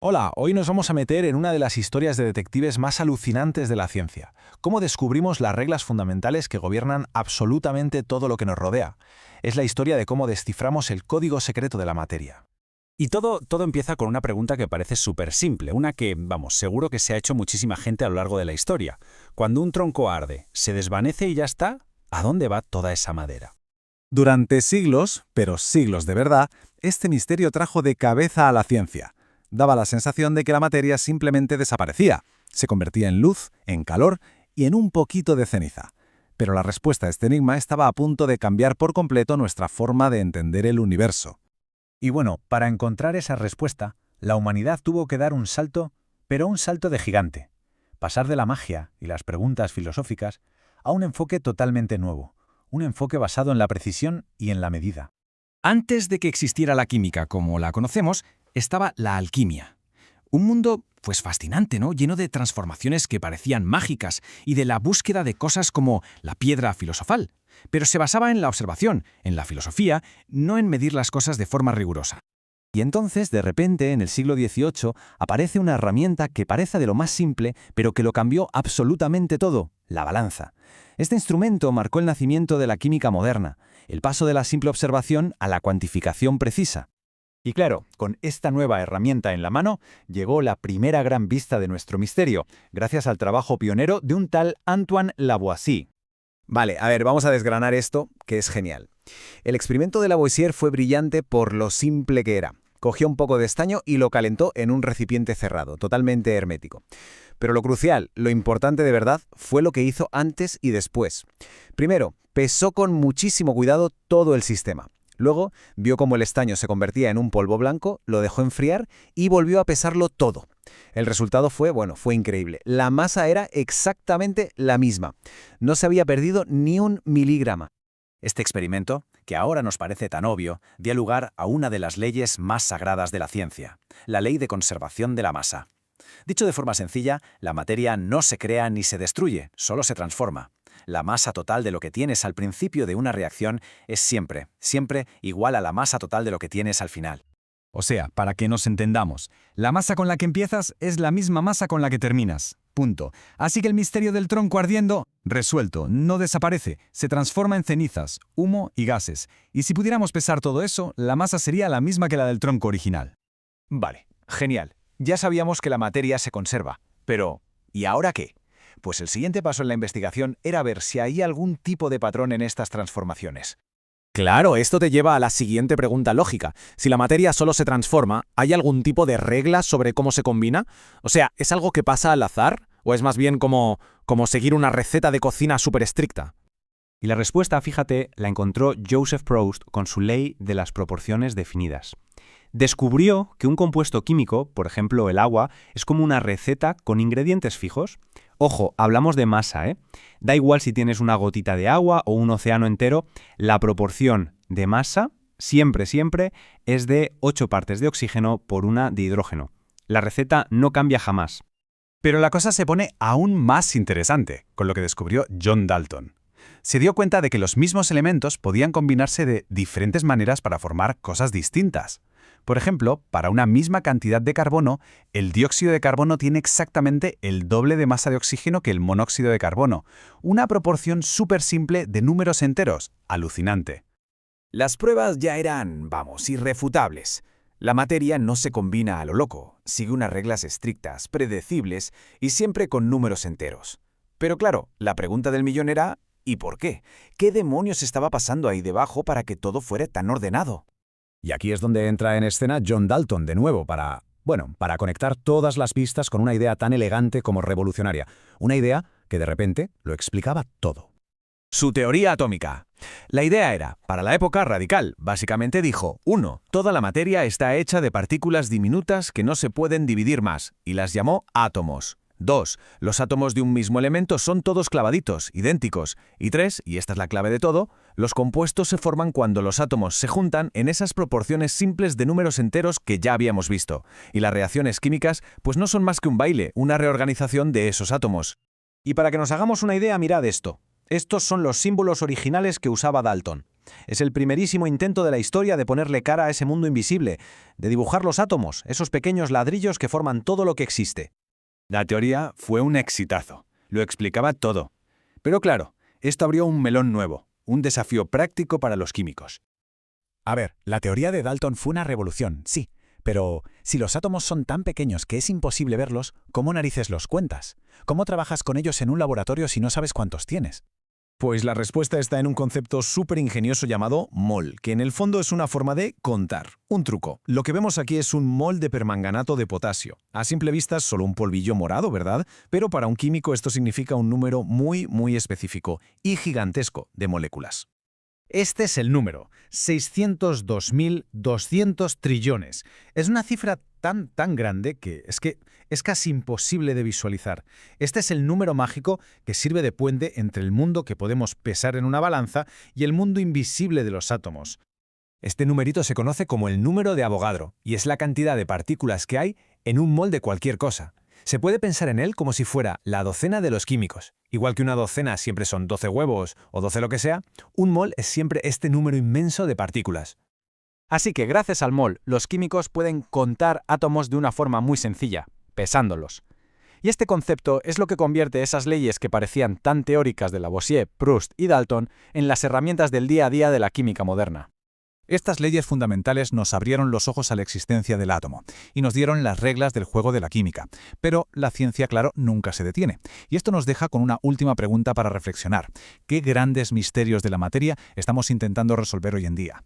Hola, hoy nos vamos a meter en una de las historias de detectives más alucinantes de la ciencia. Cómo descubrimos las reglas fundamentales que gobiernan absolutamente todo lo que nos rodea. Es la historia de cómo desciframos el código secreto de la materia. Y todo empieza con una pregunta que parece súper simple, una que, vamos, seguro que se ha hecho muchísima gente a lo largo de la historia. Cuando un tronco arde, ¿se desvanece y ya está? ¿A dónde va toda esa madera? Durante siglos, pero siglos de verdad, este misterio trajo de cabeza a la ciencia. Daba la sensación de que la materia simplemente desaparecía, se convertía en luz, en calor y en un poquito de ceniza. Pero la respuesta a este enigma estaba a punto de cambiar por completo nuestra forma de entender el universo. Y bueno, para encontrar esa respuesta, la humanidad tuvo que dar un salto, pero un salto de gigante. Pasar de la magia y las preguntas filosóficas a un enfoque totalmente nuevo, un enfoque basado en la precisión y en la medida. Antes de que existiera la química como la conocemos, estaba la alquimia. Un mundo, pues fascinante, ¿no? Lleno de transformaciones que parecían mágicas y de la búsqueda de cosas como la piedra filosofal. Pero se basaba en la observación, en la filosofía, no en medir las cosas de forma rigurosa. Y entonces, de repente, en el siglo XVIII, aparece una herramienta que parece de lo más simple, pero que lo cambió absolutamente todo: la balanza. Este instrumento marcó el nacimiento de la química moderna, el paso de la simple observación a la cuantificación precisa. Y claro, con esta nueva herramienta en la mano, llegó la primera gran vista de nuestro misterio, gracias al trabajo pionero de un tal Antoine Lavoisier. Vale, a ver, vamos a desgranar esto, que es genial. El experimento de Lavoisier fue brillante por lo simple que era. Cogió un poco de estaño y lo calentó en un recipiente cerrado, totalmente hermético. Pero lo crucial, lo importante de verdad, fue lo que hizo antes y después. Primero, pesó con muchísimo cuidado todo el sistema. Luego, vio cómo el estaño se convertía en un polvo blanco, lo dejó enfriar y volvió a pesarlo todo. El resultado fue increíble. La masa era exactamente la misma. No se había perdido ni un miligramo. Este experimento, que ahora nos parece tan obvio, dio lugar a una de las leyes más sagradas de la ciencia, la ley de conservación de la masa. Dicho de forma sencilla, la materia no se crea ni se destruye, solo se transforma. La masa total de lo que tienes al principio de una reacción es siempre igual a la masa total de lo que tienes al final. O sea, para que nos entendamos, la masa con la que empiezas es la misma masa con la que terminas. Punto. Así que el misterio del tronco ardiendo, resuelto, no desaparece, se transforma en cenizas, humo y gases. Y si pudiéramos pesar todo eso, la masa sería la misma que la del tronco original. Vale, genial. Ya sabíamos que la materia se conserva. Pero, ¿y ahora qué? Pues el siguiente paso en la investigación era ver si hay algún tipo de patrón en estas transformaciones. Claro, esto te lleva a la siguiente pregunta lógica. Si la materia solo se transforma, ¿hay algún tipo de regla sobre cómo se combina? O sea, ¿es algo que pasa al azar? ¿O es más bien como seguir una receta de cocina súper estricta? Y la respuesta, fíjate, la encontró Joseph Proust con su ley de las proporciones definidas. Descubrió que un compuesto químico, por ejemplo el agua, es como una receta con ingredientes fijos. Ojo, hablamos de masa, ¿eh? Da igual si tienes una gotita de agua o un océano entero, la proporción de masa siempre es de 8 partes de oxígeno por 1 de hidrógeno. La receta no cambia jamás. Pero la cosa se pone aún más interesante con lo que descubrió John Dalton. Se dio cuenta de que los mismos elementos podían combinarse de diferentes maneras para formar cosas distintas. Por ejemplo, para una misma cantidad de carbono, el dióxido de carbono tiene exactamente el doble de masa de oxígeno que el monóxido de carbono, una proporción súper simple de números enteros, alucinante. Las pruebas ya eran, irrefutables. La materia no se combina a lo loco, sigue unas reglas estrictas, predecibles y siempre con números enteros. Pero claro, la pregunta del millón era, ¿y por qué? ¿Qué demonios estaba pasando ahí debajo para que todo fuera tan ordenado? Y aquí es donde entra en escena John Dalton de nuevo para conectar todas las pistas con una idea tan elegante como revolucionaria. Una idea que de repente lo explicaba todo. Su teoría atómica. La idea era, para la época, radical. Básicamente dijo, 1. Toda la materia está hecha de partículas diminutas que no se pueden dividir más, y las llamó átomos. 2. Los átomos de un mismo elemento son todos clavaditos, idénticos. Y 3, y esta es la clave de todo, los compuestos se forman cuando los átomos se juntan en esas proporciones simples de números enteros que ya habíamos visto. Y las reacciones químicas, pues no son más que un baile, una reorganización de esos átomos. Y para que nos hagamos una idea, mirad esto. Estos son los símbolos originales que usaba Dalton. Es el primerísimo intento de la historia de ponerle cara a ese mundo invisible, de dibujar los átomos, esos pequeños ladrillos que forman todo lo que existe. La teoría fue un exitazo. Lo explicaba todo. Pero claro, esto abrió un melón nuevo, un desafío práctico para los químicos. A ver, la teoría de Dalton fue una revolución, sí, pero si los átomos son tan pequeños que es imposible verlos, ¿cómo narices los cuentas? ¿Cómo trabajas con ellos en un laboratorio si no sabes cuántos tienes? Pues la respuesta está en un concepto súper ingenioso llamado mol, que en el fondo es una forma de contar. Un truco. Lo que vemos aquí es un mol de permanganato de potasio. A simple vista es solo un polvillo morado, ¿verdad? Pero para un químico esto significa un número muy específico y gigantesco de moléculas. Este es el número, 602.200 trillones. Es una cifra tan grande que es casi imposible de visualizar. Este es el número mágico que sirve de puente entre el mundo que podemos pesar en una balanza y el mundo invisible de los átomos. Este numerito se conoce como el número de Avogadro, y es la cantidad de partículas que hay en un mol de cualquier cosa. Se puede pensar en él como si fuera la docena de los químicos. Igual que una docena siempre son 12 huevos o 12 lo que sea, un mol es siempre este número inmenso de partículas. Así que gracias al mol, los químicos pueden contar átomos de una forma muy sencilla, pesándolos. Y este concepto es lo que convierte esas leyes que parecían tan teóricas de Lavoisier, Proust y Dalton en las herramientas del día a día de la química moderna. Estas leyes fundamentales nos abrieron los ojos a la existencia del átomo y nos dieron las reglas del juego de la química. Pero la ciencia, claro, nunca se detiene. Y esto nos deja con una última pregunta para reflexionar. ¿Qué grandes misterios de la materia estamos intentando resolver hoy en día?